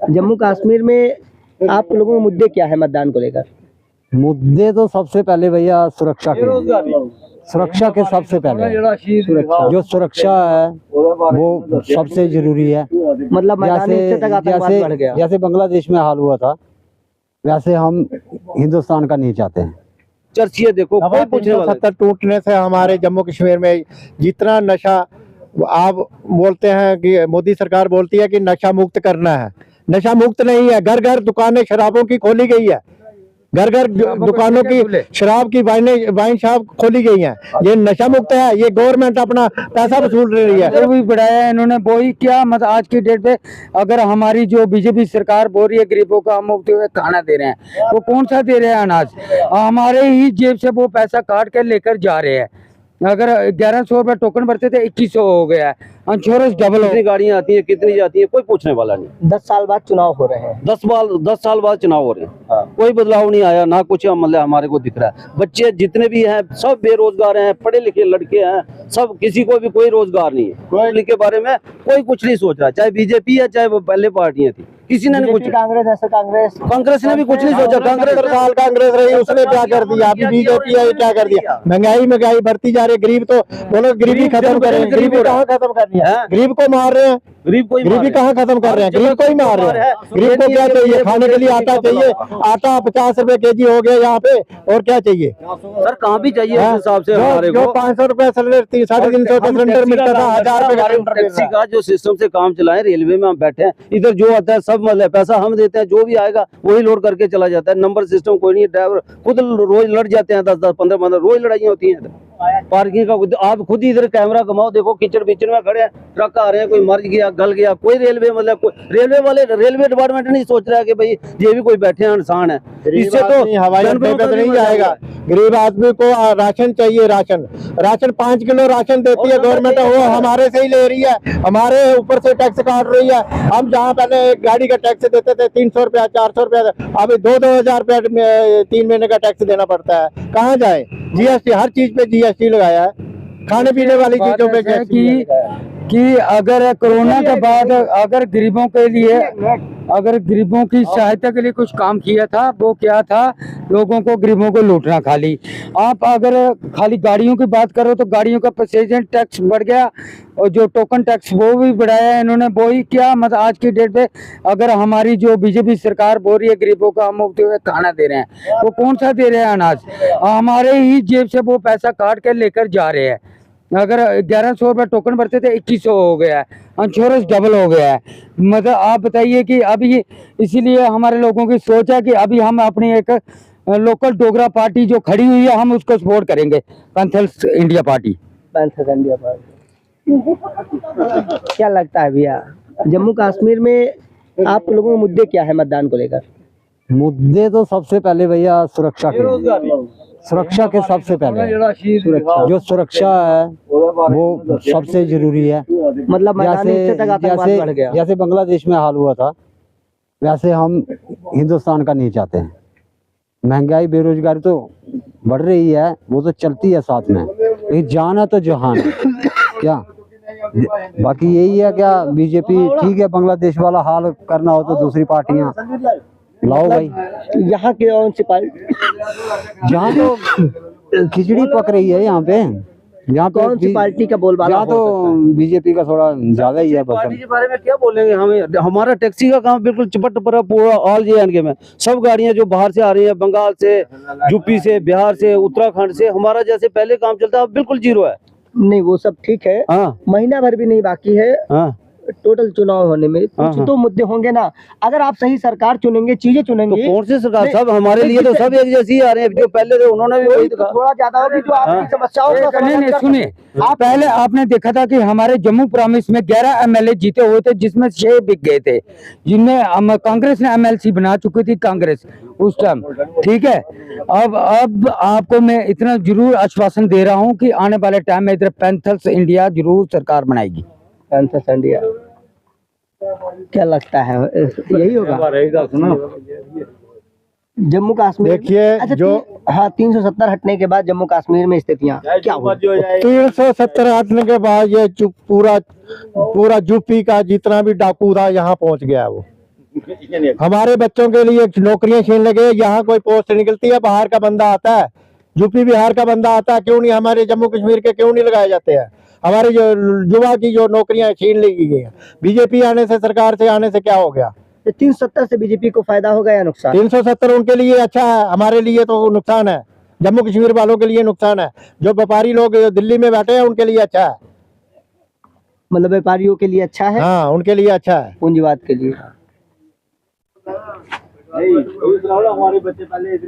जम्मू कश्मीर में आप लोगों के मुद्दे क्या है मतदान को लेकर? मुद्दे तो सबसे पहले भैया सुरक्षा के सबसे पहले जो सुरक्षा है वो सबसे जरूरी है। मतलब मैदानी हिस्से तक आतंकवाद बढ़ गया। जैसे बांग्लादेश में हाल हुआ था वैसे हम हिंदुस्तान का नहीं चाहते हैं। चर्चिए देखो कोई पूछने वाला 370 टूटने से हमारे जम्मू कश्मीर में जितना नशा आप बोलते हैं कि मोदी सरकार बोलती है कि नशा मुक्त करना है, नशा मुक्त नहीं है। घर घर दुकानें शराबों की खोली गई है, घर घर दुकानों की शराब की वाइन शॉप खोली गई है। ये नशा मुक्त है? ये गवर्नमेंट अपना पैसा वसूल रही है। वो भी बढ़ाया है इन्होंने, वो ही क्या मतलब आज की डेट पे अगर हमारी जो बीजेपी सरकार बोल रही है गरीबों का हम मुफ्त में खाना दे रहे हैं, वो कौन सा दे रहे हैं अनाज? हमारे ही जेब से वो पैसा काट कर लेकर जा रहे हैं। अगर 1100 रुपये टोकन भरते थे 2100 हो गया है, इंश्योरेंस डबल। कितनी गाड़ियां आती है, कितनी जाती है, कोई पूछने वाला नहीं। 10 साल बाद चुनाव हो रहे हैं। 10 साल बाद चुनाव हो रहे हैं। हाँ। कोई बदलाव नहीं आया, ना कुछ मतलब हमारे को दिख रहा है। बच्चे जितने भी हैं सब बेरोजगार हैं, पढ़े लिखे लड़के हैं, सब किसी को भी कोई रोजगार नहीं है। पढ़े के बारे में कोई कुछ नहीं सोच रहा, चाहे बीजेपी है चाहे वो पहले पार्टियां थी, किसी ने नहीं कुछ। कांग्रेस ऐसा कांग्रेस ने भी कुछ नहीं सोचा। कांग्रेस सरकार कांग्रेस रही, उसने क्या कर दिया? अभी बीजेपी है, क्या कर दिया? महंगाई बढ़ती जा रही है। गरीब तो बोलो गरीबी खत्म करें, गरीबी कहाँ खत्म करनी है? गरीब को मार रहे हैं, गरीबी कहाँ खत्म कर रहे हैं? गरीब को ही मार रहे हैं। गरीब को क्या चाहिए? खाने के लिए आटा चाहिए, आटा 50 रुपए केजी हो गया यहाँ पे, और क्या चाहिए सर? कहाँ भी चाहिए उस हिसाब से हमारे को। 500 रुपए सिलेंडर, 350 का सिलेंडर मिलता था, 1000 रुपए का सिलेंडर। टैक्सी का जो सिस्टम से काम चलाए, रेलवे में हम बैठे हैं, इधर जो आता है सब मतलब पैसा हम देते हैं, जो भी आएगा वही लोड करके चला जाता है। नंबर सिस्टम कोई नहीं है, ड्राइवर खुद रोज लड़ जाते हैं, 10-10, 15-15 रोज लड़ाइयाँ होती हैं। पार्किंग का आप खुद ही इधर कैमरा घुमाओ, देखो कीचड़ बीचड़ में खड़े हैं, ट्रक आ रहे हैं, कोई मर गया गल गया, कोई रेलवे मतलब कोई रेलवे डिपार्टमेंट नहीं सोच रहा है कि भाई ये भी कोई बैठे हैं इंसान है। इससे तो हवाई अड्डे पे नहीं जाएगा। गरीब आदमी को राशन चाहिए, राशन 5 किलो राशन देती है गवर्नमेंट, वो हमारे से ही ले रही है, हमारे ऊपर से टैक्स काट रही है। हम जहाँ पहले एक गाड़ी का टैक्स देते थे 300 रुपया 400 रुपया, अभी 2-2000 रुपया 3 महीने का टैक्स देना पड़ता है। कहाँ जाए? जीएसटी, हर चीज पे जीएसटी लगाया है, खाने पीने वाली चीजों पे कि अगर कोरोना के बाद अगर गरीबों के लिए, अगर गरीबों की सहायता के लिए कुछ काम किया था, वो क्या था? लोगों को, गरीबों को लूटना खाली। आप अगर खाली गाड़ियों की बात करो तो गाड़ियों का पैसेंजर टैक्स बढ़ गया, और जो टोकन टैक्स वो भी बढ़ाया है इन्होंने, वो ही क्या मतलब आज की डेट पे अगर हमारी जो बीजेपी सरकार बोल रही है गरीबों का हम मुफ्त में खाना दे रहे हैं, वो कौन सा दे रहे हैं अनाज? हमारे ही जेब से वो पैसा काट कर लेकर जा रहे हैं। अगर 1100 रुपये टोकन भरते थे 2100 हो गया है, इंश्योरेंस डबल हो गया है। मतलब आप बताइए कि अभी इसीलिए हमारे लोगों की सोच है कि अभी हम अपनी एक लोकल डोगरा पार्टी जो खड़ी हुई है हम उसको सपोर्ट करेंगे, पैंथर्स इंडिया पार्टी। क्या लगता है भैया जम्मू कश्मीर में आप लोगों के मुद्दे क्या है मतदान को लेकर? मुद्दे तो सबसे पहले भैया सुरक्षा के सबसे पहले जो सुरक्षा है वो सबसे जरूरी है। मतलब मैदानी हिस्से तक आतंकवाद बढ़ गया। जैसे बांग्लादेश में हाल हुआ था वैसे हम हिंदुस्तान का नहीं चाहते हैं। महंगाई बेरोजगारी तो बढ़ रही है, वो तो चलती है साथ में, लेकिन जान है तो जहान है क्या। बाकी यही है क्या, बीजेपी ठीक है, बांग्लादेश वाला हाल करना हो तो दूसरी पार्टियां लाओ भाई। यहाँ के कौन सी पार्टी, जहाँ तो खिचड़ी पक रही है यहाँ पे, यहाँ तो कौन सी पार्टी का बोलबाला यहाँ तो बीजेपी का थोड़ा ज्यादा ही है। पार्टी के बारे में क्या बोलेंगे हमें? हमारा टैक्सी का काम बिल्कुल चपट पड़ा पूरा ऑल JNK में। सब गाड़ियां जो बाहर से आ रही है, बंगाल से, यूपी से, बिहार से, उत्तराखंड से, हमारा जैसे पहले काम चलता है अब बिल्कुल जीरो है। नहीं वो सब ठीक है, महीना भर भी नहीं बाकी है टोटल चुनाव होने में, कुछ तो मुद्दे होंगे ना। अगर आप सही सरकार चुनेंगे, चीजें चुनेंगे तो कौन सी सरकार? सब हमारे लिए तो सब एक जैसी आ रहे हैं, जो पहले थे उन्होंने भी वही तो थोड़ा ज्यादा होगी जो आपकी समस्याओं का नहीं सुनिए, आप पहले आपने देखा था कि हमारे जम्मू प्रॉमिस में 11 MLA जीते हुए थे, जिसमें 6 बिक गए थे, जिनमें कांग्रेस ने MLC बना चुकी थी कांग्रेस उस टाइम। ठीक है, अब आपको मैं इतना जरूर आश्वासन दे रहा हूँ कि आने वाले टाइम में इधर पैंथर्स इंडिया जरूर सरकार बनाएगी। पैंथर्स इंडिया क्या लगता है यही होगा? जम्मू कश्मीर देखिए, अच्छा, जो 370 हटने के बाद जम्मू कश्मीर में स्थितियां क्या हुई? 370 हटने के बाद ये पूरा यूपी का जितना भी डाकू था यहाँ पहुँच गया। वो हमारे बच्चों के लिए नौकरियां छीन लगे। यहाँ कोई पोस्ट निकलती है, बाहर का बंदा आता है, यूपी बिहार का बंदा आता है, क्यों नहीं हमारे जम्मू कश्मीर के क्यों नहीं लगाए जाते हैं? हमारे जो युवा की जो नौकरियां छीन ली गई है, बीजेपी आने से, सरकार से आने से क्या हो गया? 370 से बीजेपी को फायदा होगा या नुकसान? 370 उनके लिए अच्छा है, हमारे लिए तो नुकसान है। जम्मू कश्मीर वालों के लिए नुकसान है। जो व्यापारी लोग दिल्ली में बैठे हैं उनके लिए अच्छा है। मतलब व्यापारियों के लिए अच्छा है, हाँ, उनके लिए अच्छा है। पूंजीवाद के लिए।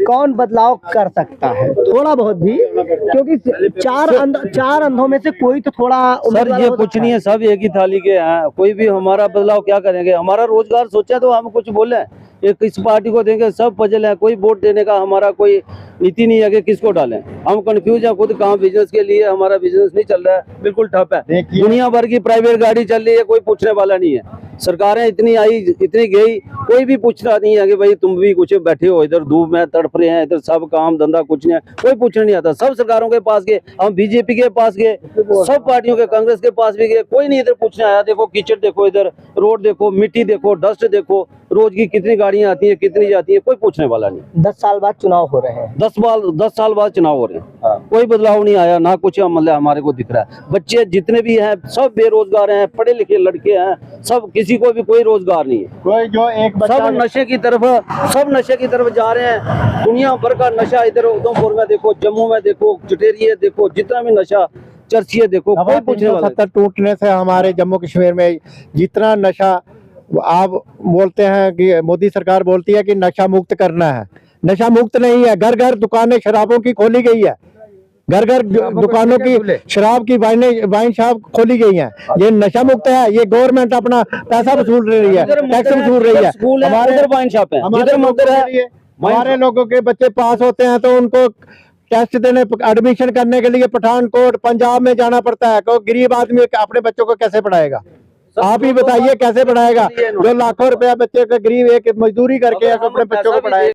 कौन बदलाव कर सकता है थोड़ा बहुत भी, क्योंकि चार अंधों में से कोई तो थोड़ा सर ये कुछ नहीं है, सब एक ही थाली के हैं। कोई भी हमारा बदलाव क्या करेंगे? हमारा रोजगार सोचा तो हम कुछ बोले, एक किस पार्टी को देंगे, सब पजल है। कोई वोट देने का हमारा कोई नीति नहीं है कि किसको डालें। हम कंफ्यूज हैं खुद। काम बिजनेस के लिए हमारा बिजनेस नहीं चल रहा है, बिल्कुल ठप है। दुनिया भर की प्राइवेट गाड़ी चल रही है, कोई पूछने वाला नहीं है। सरकारें इतनी आई इतनी गई, कोई भी पूछना नहीं है कि भाई तुम भी कुछ बैठे हो इधर धूप में तड़प रहे हैं, इधर सब काम धंधा कुछ नहीं है, कोई पूछने नहीं आता। सब सरकारों के पास गए, हम बीजेपी के पास गए, सब पार्टियों के, कांग्रेस के पास भी गए, कोई नहीं इधर पूछने आया। देखो कीचड़ देखो, इधर रोड देखो, मिट्टी देखो, डस्ट देखो, रोज की कितनी गाड़ियां आती है, कितनी जाती है, कोई पूछने वाला नहीं। 10 साल बाद चुनाव हो रहे हैं, 10 साल बाद चुनाव हो रहे हैं, कोई बदलाव नहीं आया, ना कुछ मतलब हमारे को दिख रहा है। बच्चे जितने भी हैं सब बेरोजगार हैं, पढ़े लिखे लड़के हैं, सब, किसी को भी कोई रोजगार नहीं है। कोई जो एक सब नशे की तरफ जा रहे हैं। दुनिया भर का नशा, इधर उधमपुर में देखो, जम्मू में देखो, चटेरिया देखो, जितना भी नशा, चर्चिए देखो, कोई पूछने वाला 370 टूटने से हमारे जम्मू कश्मीर में जितना नशा, आप बोलते हैं कि मोदी सरकार बोलती है कि नशा मुक्त करना है, नशा मुक्त नहीं है। घर घर दुकानें शराबों की खोली गई है, घर घर दुकानों की शराब की वाइन शॉप खोली गई हैं। ये नशा मुक्त है? ये गवर्नमेंट अपना पैसा वसूल रही है, टैक्स वसूल रही है। हमारे वाइन शॉप है, हमारे लोगों के बच्चे पास होते हैं तो उनको टेस्ट देने, एडमिशन करने के लिए पठानकोट, पंजाब में जाना पड़ता है। तो गरीब आदमी अपने बच्चों को कैसे पढ़ाएगा? आप ही बताइए कैसे पढ़ाएगा? जो लाखों रुपया बच्चे का गरीब एक मजदूरी करके अपने बच्चों को पढ़ाए।